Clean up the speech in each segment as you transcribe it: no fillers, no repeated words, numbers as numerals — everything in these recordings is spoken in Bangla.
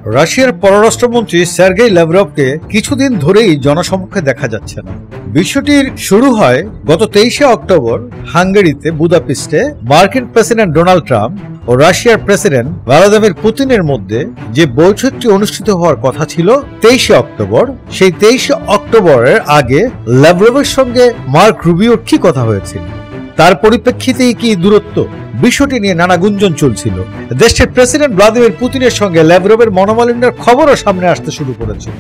রাশিয়ার পররাষ্ট্রমন্ত্রী সার্গেই ল্যাভরভকে কিছুদিন ধরেই জনসমক্ষে দেখা যাচ্ছে না। বিষয়টির শুরু হয় গত 23শে অক্টোবর হাঙ্গেরিতে বুদাপেস্টে মার্কিন প্রেসিডেন্ট ডোনাল্ড ট্রাম্প ও রাশিয়ার প্রেসিডেন্ট ভ্লাদিমির পুতিনের মধ্যে যে বৈঠকটি অনুষ্ঠিত হওয়ার কথা ছিল 23শে অক্টোবর, সেই 23শে অক্টোবরের আগে ল্যাভরভের সঙ্গে মার্ক রুবিওর কি কথা হয়েছিল, তার পরিপ্রেক্ষিতেই কি দূরত্ব, বিষয়টি নিয়ে নানা গুঞ্জন চলছিল। দেশটির প্রেসিডেন্ট ভ্লাদিমির পুতিনের সঙ্গে ল্যাভরভের মনোমালিন্যের খবরও সামনে আসতে শুরু করেছিল।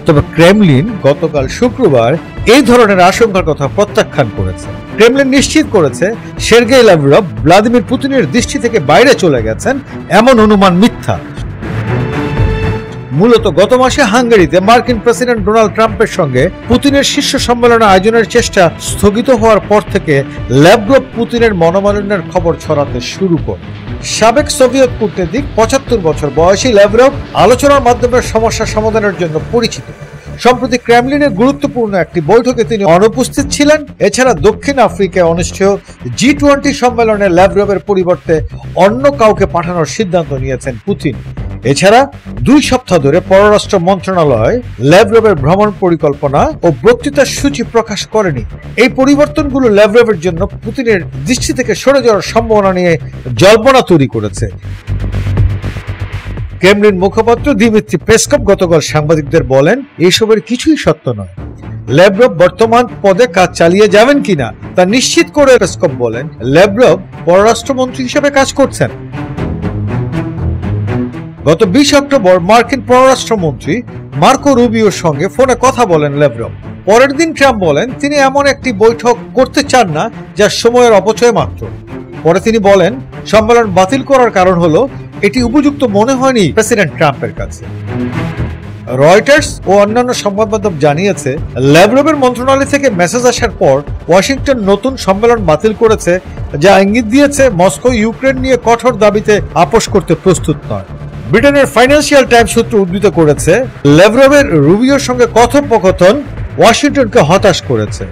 তবে ক্রেমলিন গতকাল শুক্রবার এই ধরনের আশঙ্কার কথা প্রত্যাখ্যান করেছে। ক্রেমলিন নিশ্চিত করেছে সের্গেই ল্যাভরভ ভ্লাদিমির পুতিনের দৃষ্টি থেকে বাইরে চলে গেছেন এমন অনুমান মিথ্যা। মূলত গত মাসে হাঙ্গেরিতে মার্কিন প্রেসিডেন্ট ডোনাল্ড ট্রাম্পের সঙ্গে পুতিনের শীর্ষ সম্মেলন আয়োজনের চেষ্টা স্থগিত হওয়ার পর থেকে ল্যাভরভ পুতিনের মনোমালিন্যের খবর ছড়াতে শুরু করে। সাবেক সোভিয়েত কূটনীতিক ৭৫ বছর বয়সী ল্যাভরভ আলোচনার মাধ্যমে সমস্যা সমাধানের জন্য পরিচিত। সম্প্রতি ক্রেমলিনের গুরুত্বপূর্ণ একটি বৈঠকে তিনি অনুপস্থিত ছিলেন। এছাড়া দক্ষিণ আফ্রিকায় অনুষ্ঠেয় G20 সম্মেলনে ল্যাভরভের পরিবর্তে অন্য কাউকে পাঠানোর সিদ্ধান্ত নিয়েছেন পুতিন। এছাড়া ২ সপ্তাহ ধরে পররাষ্ট্র মন্ত্রণালয় ল্যাভরভের ভ্রমণ পরিকল্পনা ও বক্তৃতার সূচি প্রকাশ করেনি। এই পরিবর্তনগুলো ল্যাভরভের জন্য পুতিনের দৃষ্টি থেকে সরে যাওয়ার সম্ভাবনা নিয়ে জল্পনা তৈরি করেছে। ক্রেমলিন মুখপাত্র দিমিত্রি পেসকভ গতকাল সাংবাদিকদের বলেন, এসবের কিছুই সত্য নয়। ল্যাভরভ বর্তমান পদে কাজ চালিয়ে যাবেন কিনা তা নিশ্চিত করে পেসকভ বলেন, ল্যাভরভ পররাষ্ট্রমন্ত্রী হিসেবে কাজ করছেন। গত ২০ অক্টোবর মার্কিন পররাষ্ট্রমন্ত্রী মার্কো রুবিওর সঙ্গে ফোনে কথা বলেন ল্যাভরভ। পরের দিন ট্রাম্প বলেন তিনি এমন একটি বৈঠক করতে চান না যা সময়ের অপচয় মাত্র। পরে তিনি বলেন সম্মেলন বাতিল করার কারণ হলো এটি উপযুক্ত মনে হয়নি প্রেসিডেন্ট ট্রাম্পের কাছে। রয়টার্স ও অন্যান্য সংবাদ মাধ্যম জানিয়েছে, ল্যাভরভের মন্ত্রণালয় থেকে মেসেজ আসার পর ওয়াশিংটন নতুন সম্মেলন বাতিল করেছে, যা ইঙ্গিত দিয়েছে মস্কো ইউক্রেন নিয়ে কঠোর দাবিতে আপোষ করতে প্রস্তুত নয়। ব্রিটেনের ফাইন্যান্সিয়াল টাইমস সূত্র উদ্ধৃত করেছে, ল্যাভরভের রুবিওর সঙ্গে কথোপকথন ওয়াশিংটনকে হতাশ করেছে।